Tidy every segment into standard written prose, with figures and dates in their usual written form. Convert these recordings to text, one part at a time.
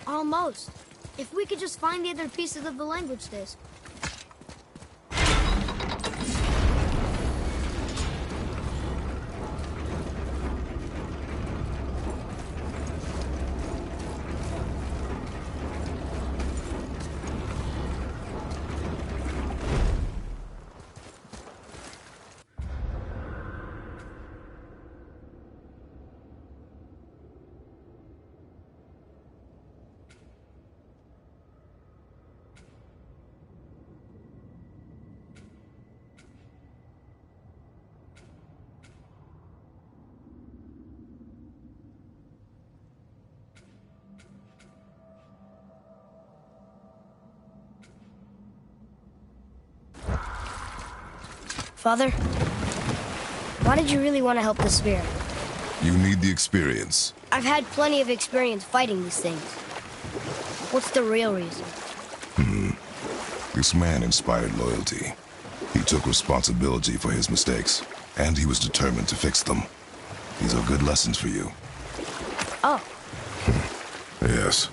Almost. If we could just find the other pieces of the language disk. Father, why did you really want to help the Sphere? You need the experience. I've had plenty of experience fighting these things. What's the real reason? This man inspired loyalty. He took responsibility for his mistakes, and he was determined to fix them. These are good lessons for you. Oh. Yes.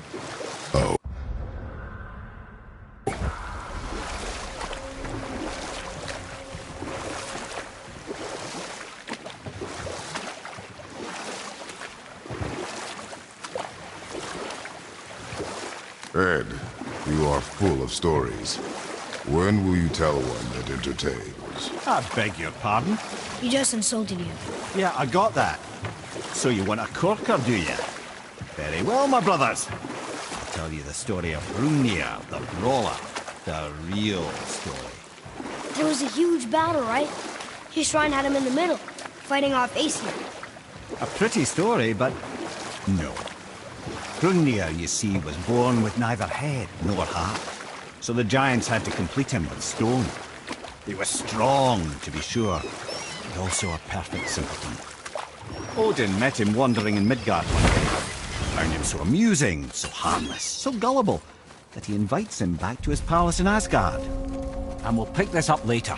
Oh. Ed, you are full of stories. When will you tell one that entertains? I beg your pardon? He just insulted you. Yeah, I got that. So you want a corker, do you? Very well, my brothers. I'll tell you the story of Hrungnir, the brawler. The real story. There was a huge battle, right? His shrine had him in the middle, fighting off Aesir. A pretty story, but no. Hrungnir, you see, was born with neither head nor heart. So the giants had to complete him with stone. He was strong, to be sure, but also a perfect simpleton. Odin met him wandering in Midgard one day. Found him so amusing, so harmless, so gullible, that he invites him back to his palace in Asgard. And we'll pick this up later.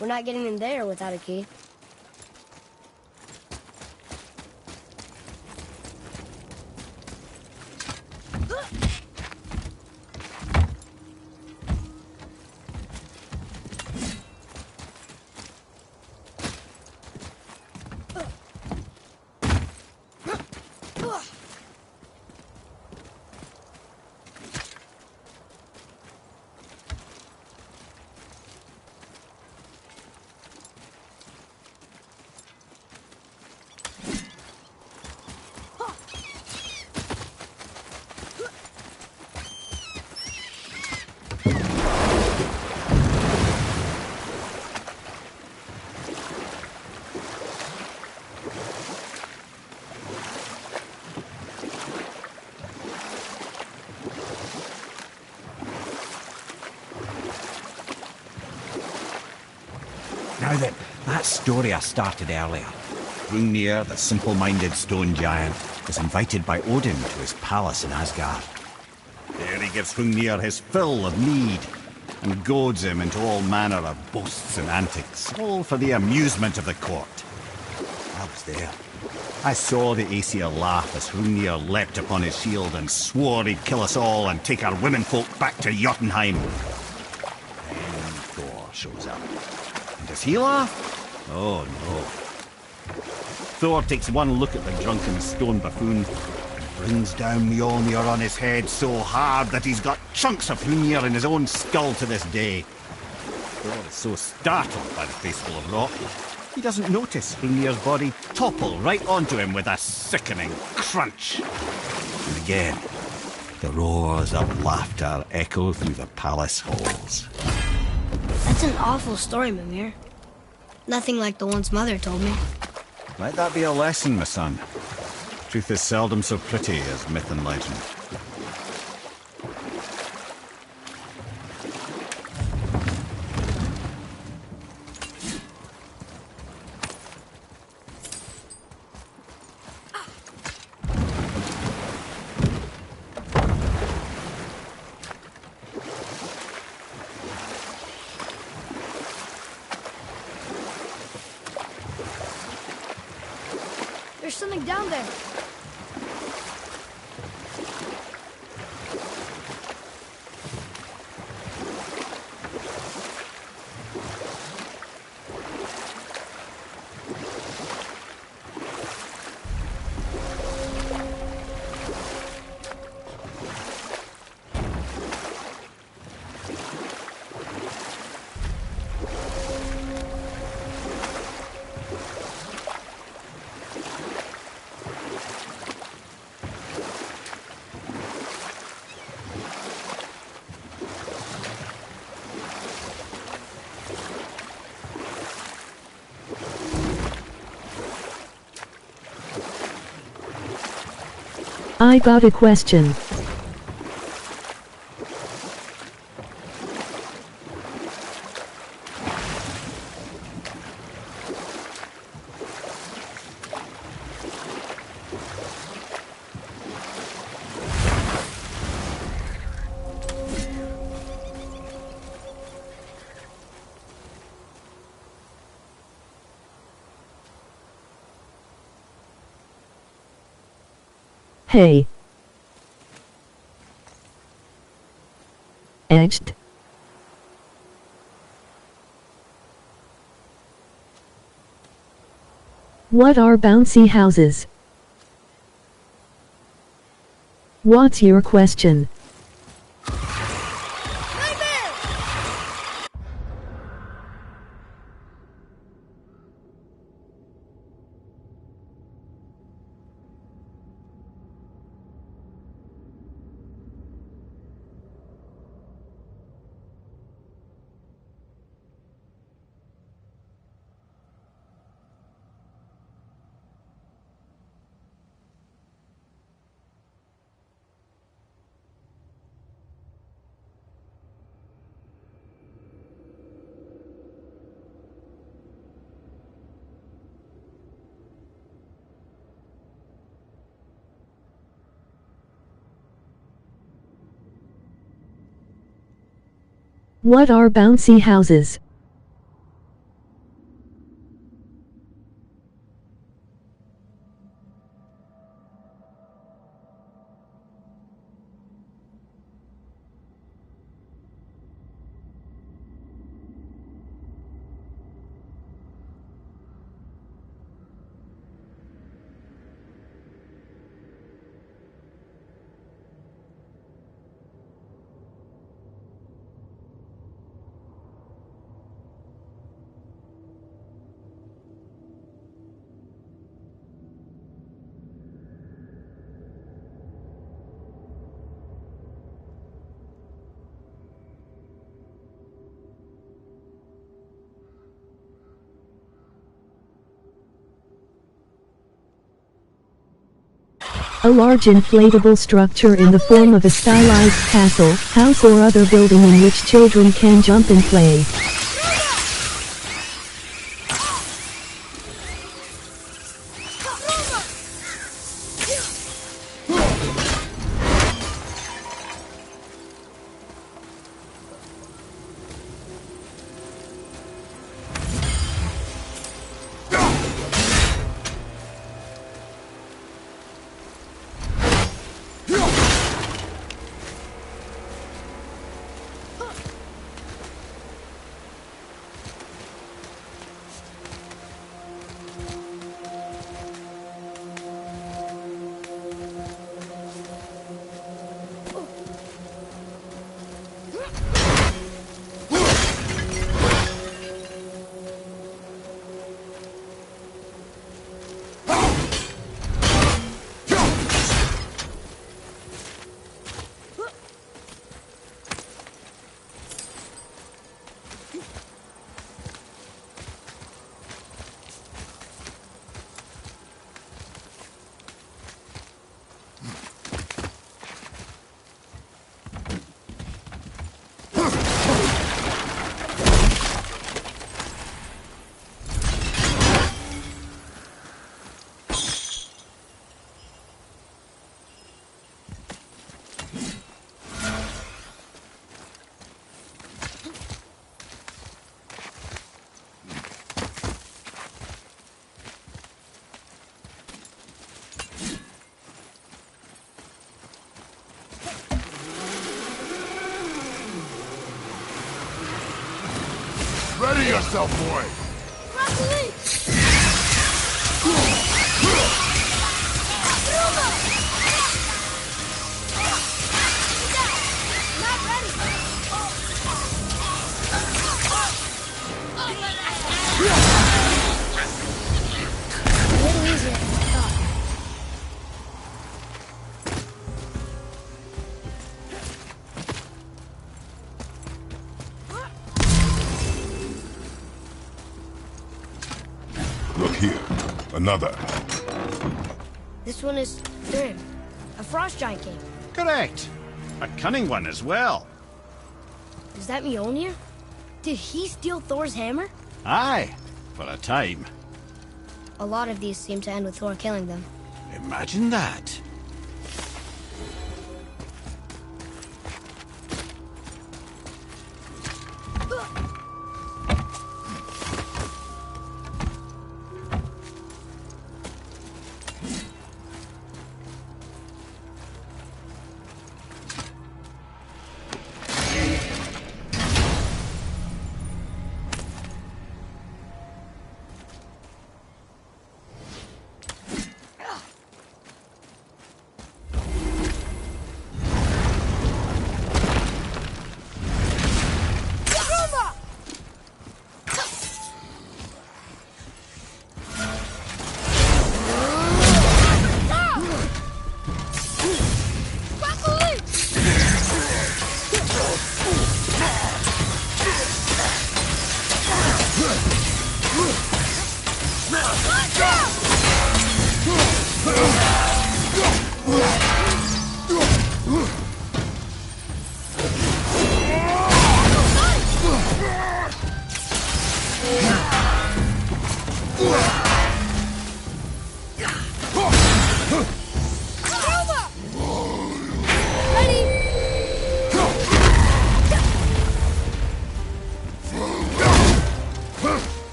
We're not getting in there without a key. Now then, that story I started earlier. Hrungnir, the simple-minded stone giant, was invited by Odin to his palace in Asgard. There he gives Hrungnir his fill of mead, and goads him into all manner of boasts and antics, all for the amusement of the court. I was there. I saw the Aesir laugh as Hrungnir leapt upon his shield and swore he'd kill us all and take our womenfolk back to Jotunheim. Then Thor shows up. And does he laugh? Oh no. Thor takes one look at the drunken stone buffoon and brings down Mjolnir on his head so hard that he's got chunks of Hrungnir in his own skull to this day. Thor is so startled by the face full of rock, he doesn't notice Hrungnir's body topple right onto him with a sickening crunch. And again, the roars of laughter echo through the palace halls. That's an awful story, Mimir. Nothing like the ones Mother told me. Let that be a lesson, my son. Truth is seldom so pretty as myth and legend. There's something down there. I got a question. Hey. Edged. What are bouncy houses? What's your question? What are bouncy houses? A large inflatable structure in the form of a stylized castle, house or other building in which children can jump and play. yourself, boy! A little easier than I thought. Look here. Another. This one is Thrym, a frost giant king. Correct. A cunning one as well. Is that Mjolnir? Did he steal Thor's hammer? Aye, for a time. A lot of these seem to end with Thor killing them. Imagine that.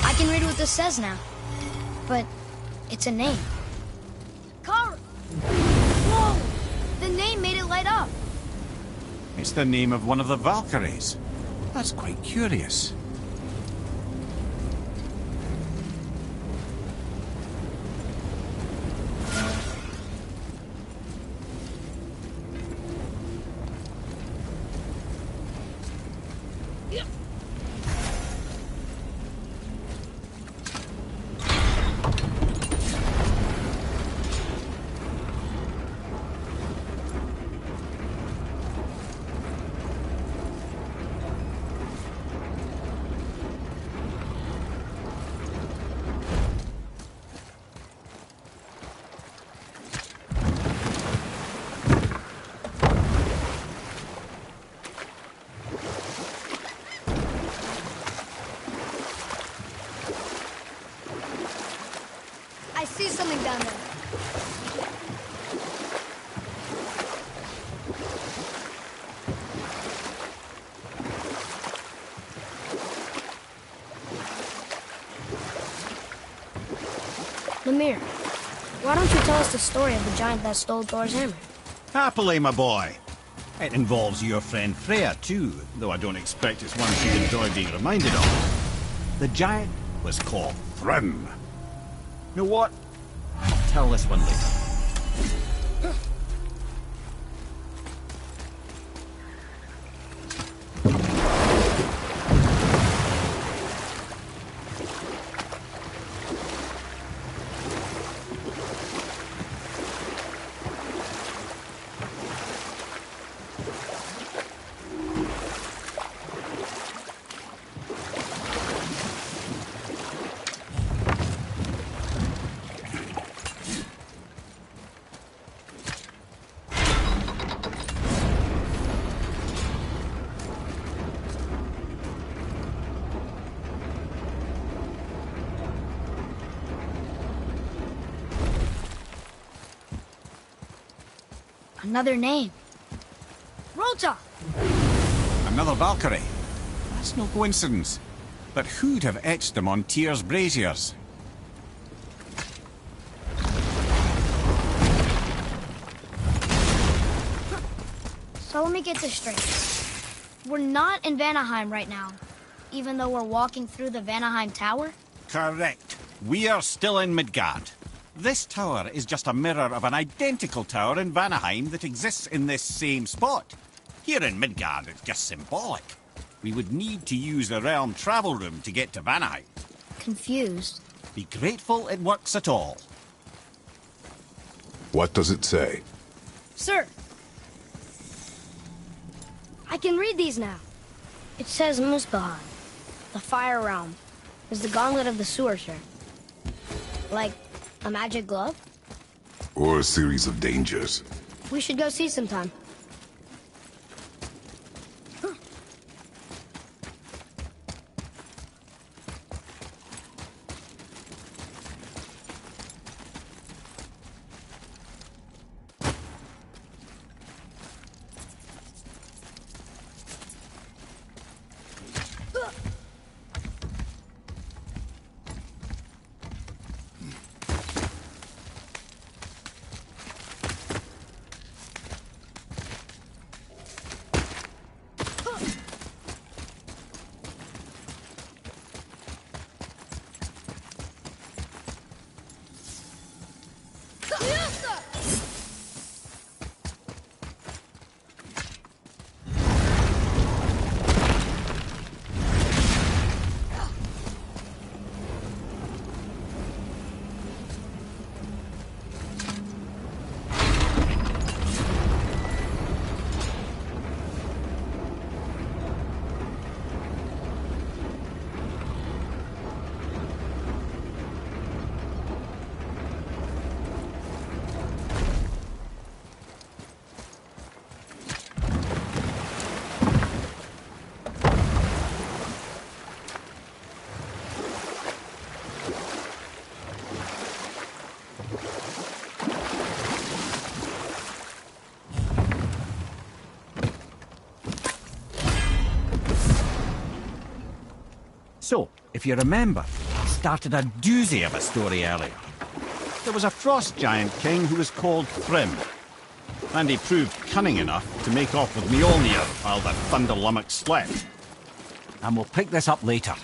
I can read what this says now. But it's a name. Kara! Whoa! The name made it light up. It's the name of one of the Valkyries. That's quite curious. I see something down there. Lemire, why don't you tell us the story of the giant that stole Thor's hammer? Happily, my boy. It involves your friend Freya, too, though I don't expect it's one she'd enjoy being reminded of. The giant was called Thrym. You know what? I'll tell this one later. Another name. Rota! Another Valkyrie. That's no coincidence. But who'd have etched them on Tyr's braziers? So let me get this straight. We're not in Vanaheim right now, even though we're walking through the Vanaheim Tower? Correct. We are still in Midgard. This tower is just a mirror of an identical tower in Vanaheim that exists in this same spot. Here in Midgard, it's just symbolic. We would need to use the realm travel room to get to Vanaheim. Confused. Be grateful it works at all. What does it say? Sir! I can read these now. It says Muspelheim, the Fire Realm, is the gauntlet of the Sewersher. Like a magic glove? Or a series of dangers? We should go see sometime. So, if you remember, I started a doozy of a story earlier. There was a frost giant king who was called Thrym. And he proved cunning enough to make off with Mjolnir while the Thunder Lummox slept. And we'll pick this up later.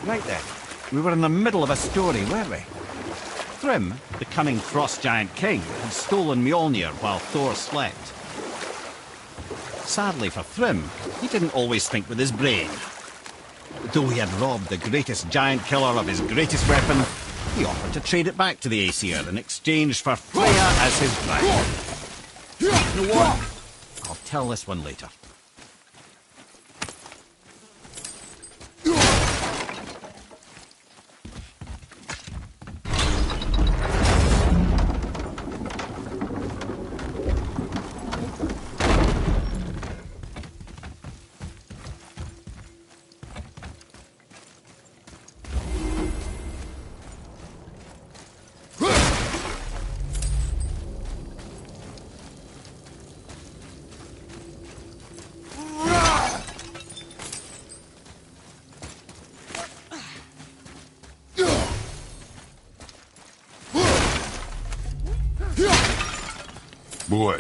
Right then, we were in the middle of a story, weren't we? Thrym, the cunning frost giant king, had stolen Mjolnir while Thor slept. Sadly for Thrym, he didn't always think with his brain. Though he had robbed the greatest giant killer of his greatest weapon, he offered to trade it back to the Aesir in exchange for Freya as his bride. You know what? I'll tell this one later. Boy.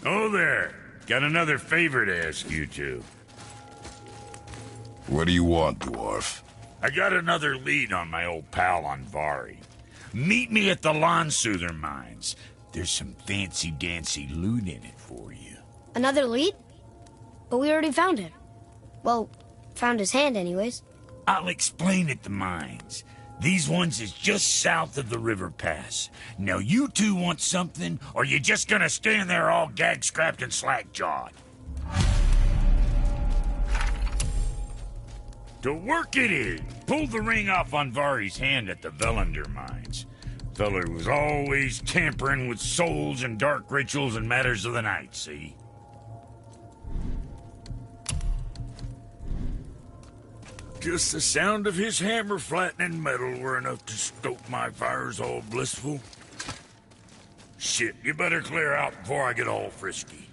Oh there. Got another favor to ask you two. What do you want, dwarf? I got another lead on my old pal Andvari. Meet me at the Landsoother mines. There's some fancy-dancy loot in it for you. Another lead? But we already found him. Well, found his hand anyways. I'll explain at the mines. These ones is just south of the river pass. Now you two want something, or you just gonna stand there all gag-scrapped and slack-jawed? To work it in. Pull the ring off Andvari's hand at the Velander mines. Feller was always tampering with souls and dark rituals and matters of the night, see? Just the sound of his hammer flattening metal were enough to stoke my fires all blissful. Shit, you better clear out before I get all frisky.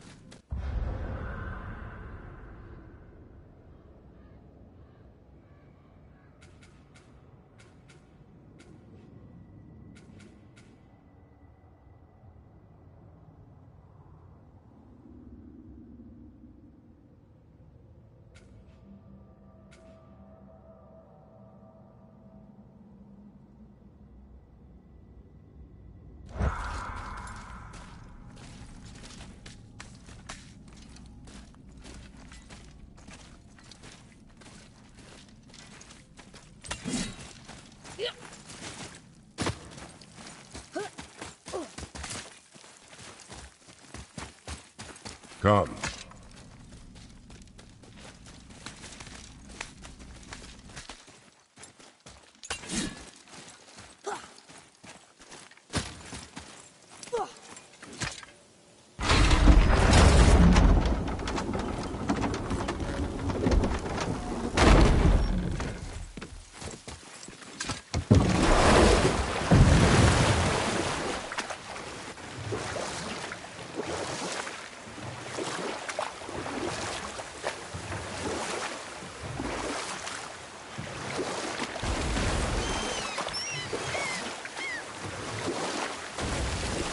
Come.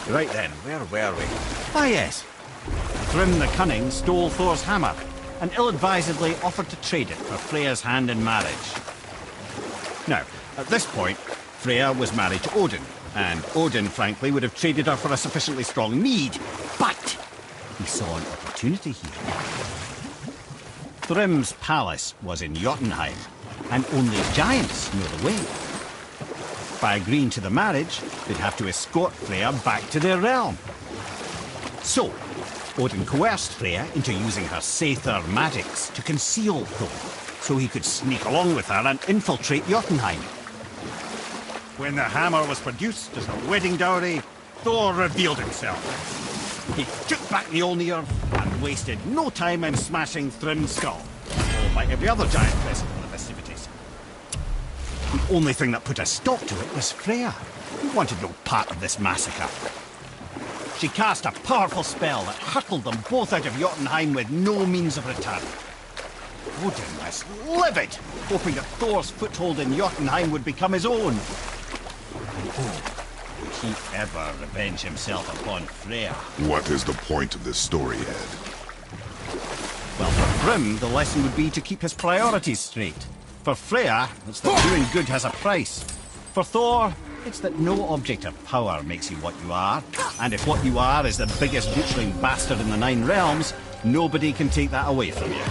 Right then, where were we? Ah yes. Thrym the Cunning stole Thor's hammer, and ill-advisedly offered to trade it for Freya's hand in marriage. Now, at this point, Freya was married to Odin, and Odin, frankly, would have traded her for a sufficiently strong need, but he saw an opportunity here. Thrym's palace was in Jotunheim, and only giants know the way. By agreeing to the marriage, they'd have to escort Freya back to their realm. So, Odin coerced Freya into using her Seithar magics to conceal Thor, so he could sneak along with her and infiltrate Jotunheim. When the hammer was produced as her wedding dowry, Thor revealed himself. He took back Mjolnir and wasted no time in smashing Thrym's skull, followed by every other giant present for the festivities. The only thing that put a stop to it was Freya. He wanted no part of this massacre. She cast a powerful spell that hurtled them both out of Jotunheim with no means of return. Odin was livid, hoping that Thor's foothold in Jotunheim would become his own. And would he ever revenge himself upon Freya? What is the point of this story, Ed? Well, for Grim, the lesson would be to keep his priorities straight. For Freya, it's that doing good has a price. For Thor, it's that no object of power makes you what you are. And if what you are is the biggest butchering bastard in the Nine Realms, nobody can take that away from you.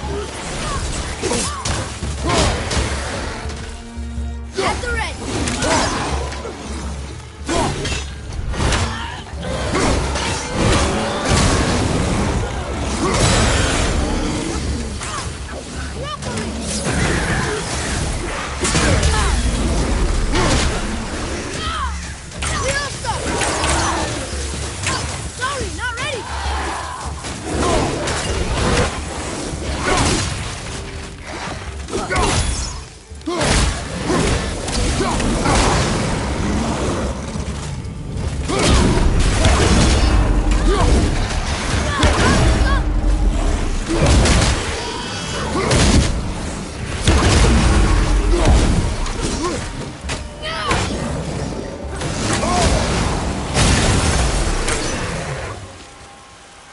At the ready! Sorry, not ready!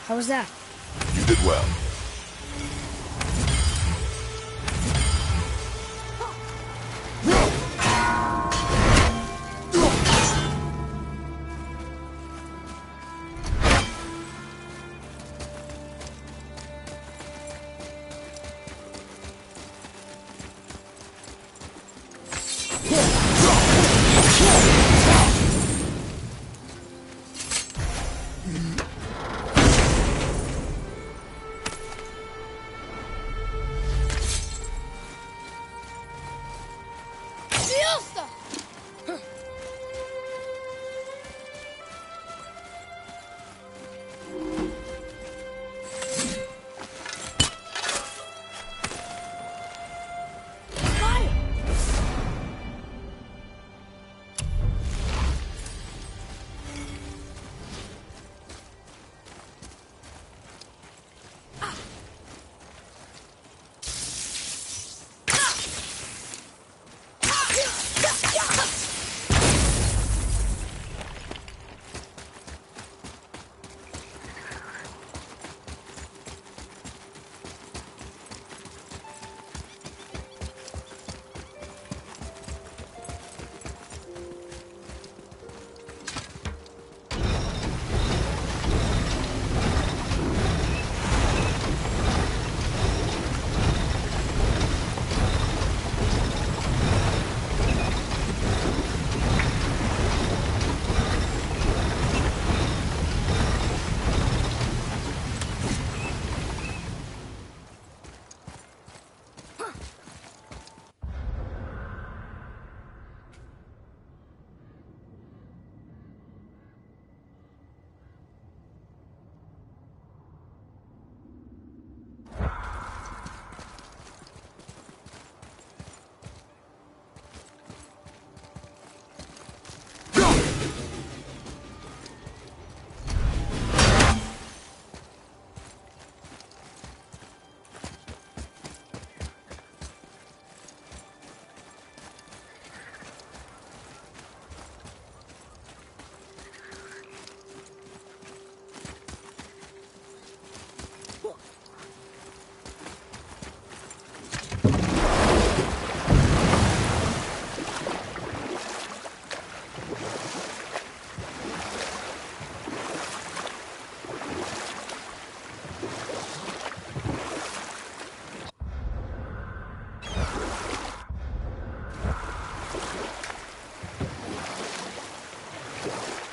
How was that? You did well.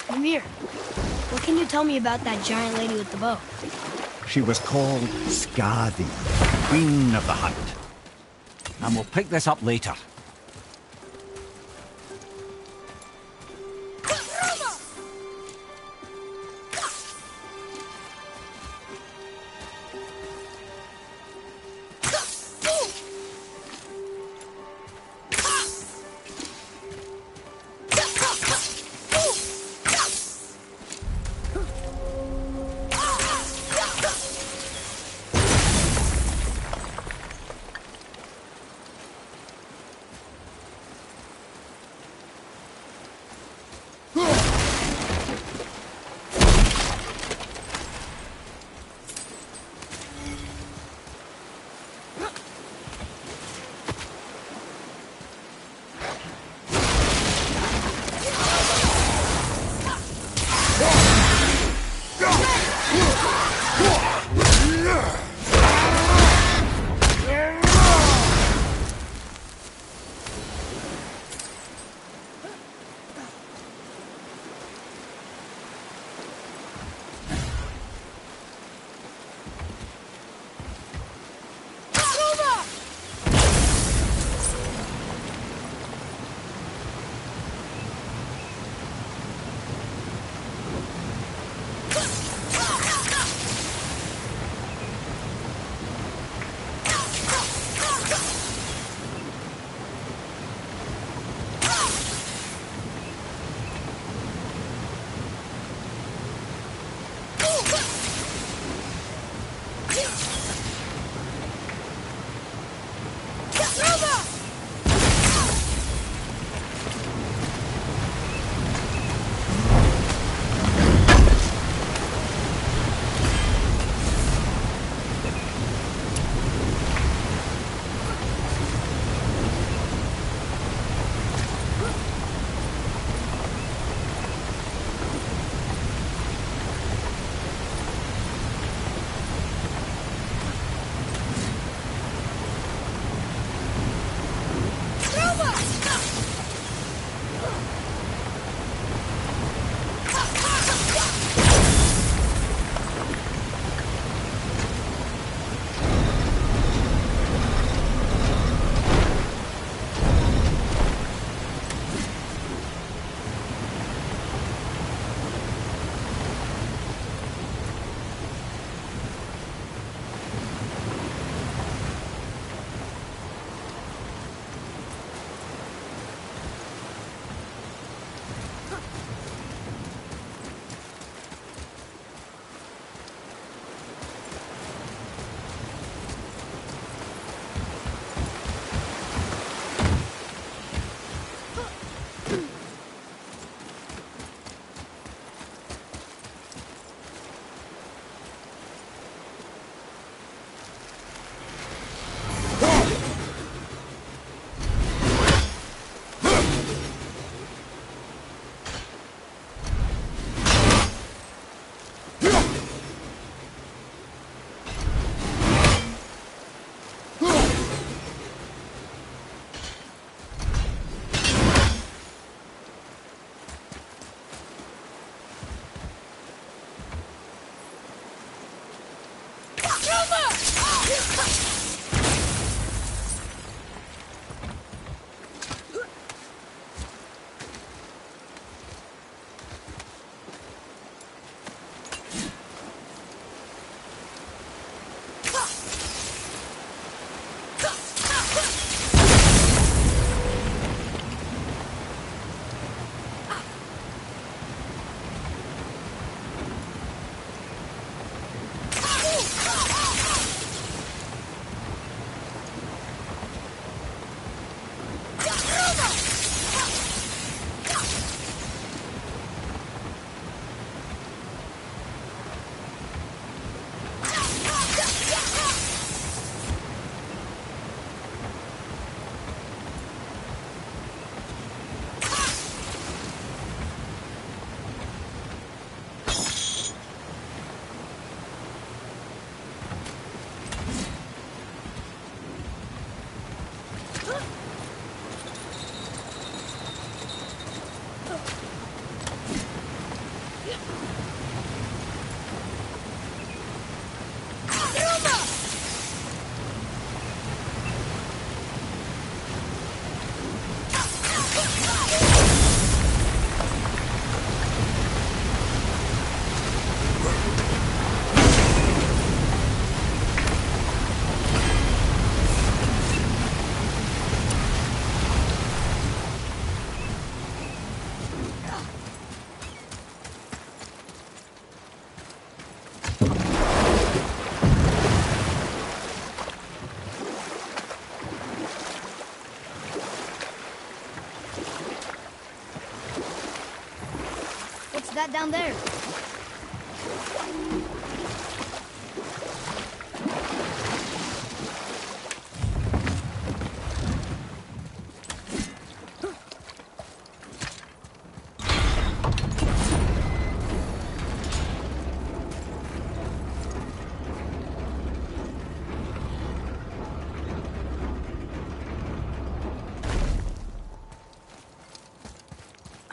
Ymir, what can you tell me about that giant lady with the bow? She was called Skadi, Queen of the Hunt. And we'll pick this up later. that down there?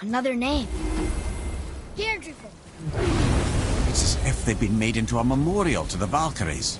Another name. Deirdre. It's as if they've been made into a memorial to the Valkyries.